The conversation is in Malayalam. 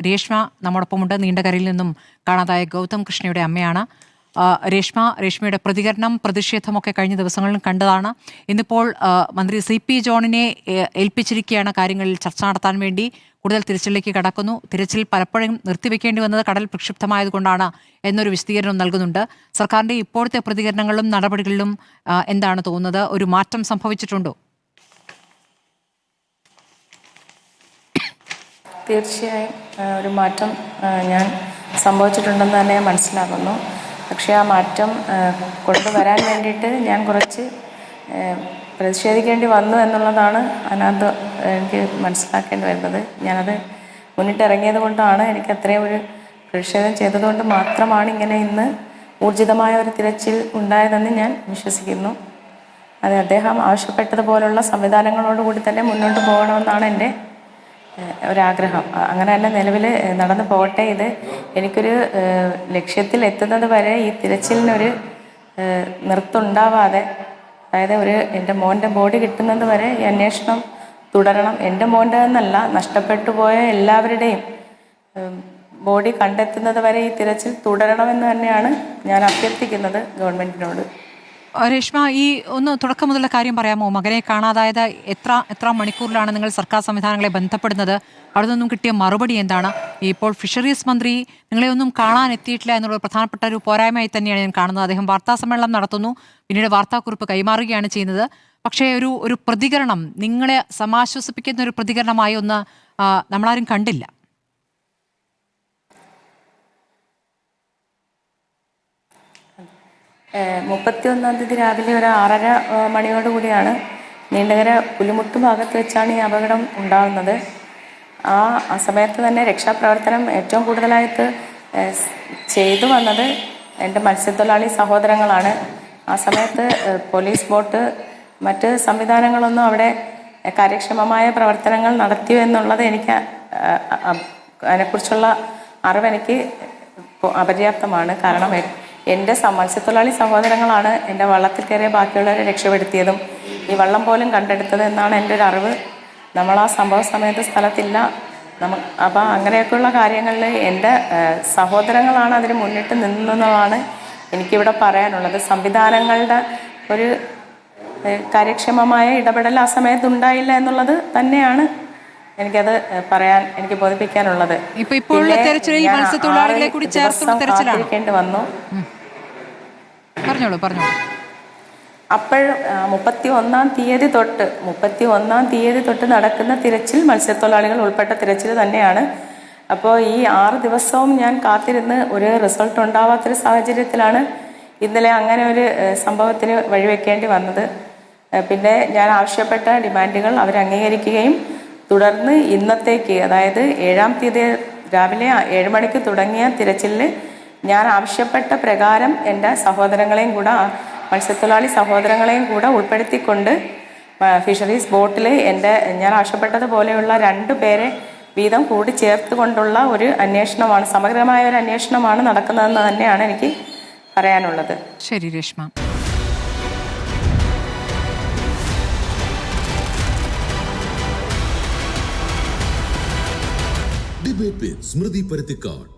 രേഷ്മ നമ്മോടൊപ്പമുണ്ട്. നീണ്ടകരയിൽ നിന്നും കാണാതായ ഗൗതം കൃഷ്ണയുടെ അമ്മയാണ്. രേഷ്മയുടെ പ്രതികരണം, പ്രതിഷേധമൊക്കെ കഴിഞ്ഞ ദിവസങ്ങളിൽ കണ്ടതാണ്. ഇന്നിപ്പോൾ മന്ത്രി CP ജോണിനെ ഏൽപ്പിച്ചിരിക്കുകയാണ് കാര്യങ്ങളിൽ ചർച്ച നടത്താൻ വേണ്ടി. കൂടുതൽ തിരച്ചിലേക്ക് കടക്കുന്നു. തിരച്ചിൽ പലപ്പോഴും നിർത്തിവെക്കേണ്ടി വന്നത് കടൽ പ്രക്ഷുബ്ധമായതുകൊണ്ടാണ് എന്നൊരു വിശദീകരണം നൽകുന്നുണ്ട്. സർക്കാരിന്റെ ഇപ്പോഴത്തെ പ്രതികരണങ്ങളിലും നടപടികളിലും എന്താണ് തോന്നുന്നത്? ഒരു മാറ്റം സംഭവിച്ചിട്ടുണ്ടോ? തീർച്ചയായും ഒരു മാറ്റം ഞാൻ സംഭവിച്ചിട്ടുണ്ടെന്ന് തന്നെ മനസ്സിലാക്കുന്നു. പക്ഷേ ആ മാറ്റം കൊണ്ടുവരാൻ വേണ്ടിയിട്ട് ഞാൻ കുറച്ച് പ്രതിഷേധിക്കേണ്ടി വന്നു എന്നുള്ളതാണ് അതിനകത്ത് എനിക്ക് മനസ്സിലാക്കേണ്ടി വരുന്നത്. ഞാനത് മുന്നിട്ടിറങ്ങിയത് കൊണ്ടാണ്, എനിക്ക് അത്രയും ഒരു പ്രതിഷേധം ചെയ്തതുകൊണ്ട് മാത്രമാണ് ഇങ്ങനെ ഇന്ന് ഊർജിതമായ ഒരു തിരച്ചിൽ ഉണ്ടായതെന്ന് ഞാൻ വിശ്വസിക്കുന്നു. അത് അദ്ദേഹം ആവശ്യപ്പെട്ടതുപോലുള്ള സംവിധാനങ്ങളോടുകൂടി തന്നെ മുന്നോട്ട് പോകണമെന്നാണ് എൻ്റെ ഒരാഗ്രഹം. അങ്ങനെ തന്നെ നിലവിൽ നടന്നു പോകട്ടെ. ഇത് എനിക്കൊരു ലക്ഷ്യത്തിൽ എത്തുന്നത് വരെ ഈ തിരച്ചിലിനൊരു നിർത്തുണ്ടാവാതെ, അതായത് എൻ്റെ മോൻ്റെ ബോഡി കിട്ടുന്നത് വരെ ഈ അന്വേഷണം തുടരണം. എൻ്റെ മോൻ്റെ എന്നല്ല, നഷ്ടപ്പെട്ടു പോയ എല്ലാവരുടെയും ബോഡി കണ്ടെത്തുന്നത് വരെ ഈ തിരച്ചിൽ തുടരണമെന്ന് തന്നെയാണ് ഞാൻ അഭ്യർത്ഥിക്കുന്നത് ഗവൺമെൻറ്റിനോട്. രേഷ്മ, ഈ ഒന്ന് തുടക്കം മുതലുള്ള കാര്യം പറയാമോ? മകനെ കാണാതായത് എത്ര മണിക്കൂറിലാണ് നിങ്ങൾ സർക്കാർ സംവിധാനങ്ങളെ ബന്ധപ്പെടുന്നത്? അവിടെ നിന്നും കിട്ടിയ മറുപടി എന്താണ്? ഇപ്പോൾ ഫിഷറീസ് മന്ത്രി നിങ്ങളെ ഒന്നും കാണാൻ എത്തിയിട്ടില്ല എന്നുള്ള പ്രധാനപ്പെട്ട ഒരു പോരായ്മയായി തന്നെയാണ് ഞാൻ കാണുന്നത്. അദ്ദേഹം വാർത്താ സമ്മേളനം നടത്തുന്നു, പിന്നീട് വാർത്താക്കുറിപ്പ് കൈമാറുകയാണ് ചെയ്യുന്നത്. പക്ഷേ ഒരു പ്രതികരണം, നിങ്ങളെ സമാശ്വസിപ്പിക്കുന്ന ഒരു പ്രതികരണമായി ഒന്ന് നമ്മളാരും കണ്ടില്ല. മുപ്പത്തിയൊന്നാം രാവിലെ ഒരു 6:30 മണിയോടുകൂടിയാണ് നീണ്ടകര പുലിമുട്ട് ഭാഗത്ത് വെച്ചാണ് ഈ അപകടം ഉണ്ടാകുന്നത്. ആ സമയത്ത് തന്നെ രക്ഷാപ്രവർത്തനം ഏറ്റവും കൂടുതലായിട്ട് ചെയ്തു വന്നത് എൻ്റെ മത്സ്യത്തൊഴിലാളി സഹോദരങ്ങളാണ്. ആ സമയത്ത് പോലീസ് ബോട്ട് മറ്റ് സംവിധാനങ്ങളൊന്നും അവിടെ കാര്യക്ഷമമായ പ്രവർത്തനങ്ങൾ നടത്തിയോ എന്നുള്ളത് എനിക്ക് അതിനെക്കുറിച്ചുള്ള അറിവെനിക്ക് അപര്യാപ്തമാണ്. കാരണം എൻ്റെ മത്സ്യത്തൊഴിലാളി സഹോദരങ്ങളാണ് എൻ്റെ വള്ളത്തിൽ കയറിയ ബാക്കിയുള്ളവരെ രക്ഷപ്പെടുത്തിയതും ഈ വള്ളം പോലും കണ്ടെടുത്തത് എന്നാണ് എൻ്റെ ഒരു അറിവ്. നമ്മൾ ആ സംഭവ സമയത്ത് സ്ഥലത്തില്ല. അപ്പോൾ അങ്ങനെയൊക്കെയുള്ള കാര്യങ്ങളിൽ എൻ്റെ സഹോദരങ്ങളാണ് അതിന് മുന്നിട്ട് നിന്നതാണ് എനിക്കിവിടെ പറയാനുള്ളത്. സംവിധാനങ്ങളുടെ ഒരു കാര്യക്ഷമമായ ഇടപെടൽ ആ സമയത്ത് ഉണ്ടായില്ല എന്നുള്ളത് തന്നെയാണ് എനിക്ക് ബോധിപ്പിക്കാനുള്ളത്. കാത്തിരിക്കേണ്ടി വന്നു. അപ്പോൾ 31-ാം തീയതി തൊട്ട് നടക്കുന്ന തിരച്ചിൽ മത്സ്യത്തൊഴിലാളികൾ ഉൾപ്പെട്ട തിരച്ചിൽ തന്നെയാണ്. അപ്പോൾ ഈ 6 ദിവസവും ഞാൻ കാത്തിരുന്ന് ഒരു റിസൾട്ട് ഉണ്ടാവാത്തൊരു സാഹചര്യത്തിലാണ് ഇന്നലെ അങ്ങനെ ഒരു സംഭവത്തിന് വഴിവെക്കേണ്ടി വന്നത്. പിന്നെ ഞാൻ ആവശ്യപ്പെട്ട ഡിമാൻഡുകൾ അവർ അംഗീകരിക്കുകയും തുടർന്ന് ഇന്നത്തേക്ക്, അതായത് 7-ാം തീയതി രാവിലെ 7 മണിക്ക് തുടങ്ങിയ തിരച്ചിലിൽ ഞാൻ ആവശ്യപ്പെട്ട പ്രകാരം എൻ്റെ സഹോദരങ്ങളെയും കൂടെ, മത്സ്യത്തൊഴിലാളി സഹോദരങ്ങളെയും കൂടെ ഉൾപ്പെടുത്തിക്കൊണ്ട് ഫിഷറീസ് ബോട്ടിൽ ഞാൻ ആവശ്യപ്പെട്ടതുപോലെയുള്ള 2 പേരെ വീതം കൂടി ചേർത്തുകൊണ്ടുള്ള ഒരു അന്വേഷണമാണ്, സമഗ്രമായ ഒരു അന്വേഷണമാണ് നടക്കുന്നതെന്ന് തന്നെയാണ് എനിക്ക് പറയാനുള്ളത്. ശരി രേഷ്മ. ഡിബേറ്റ് വിത്ത് സ്മൃതി പരുത്തിക്കാട്.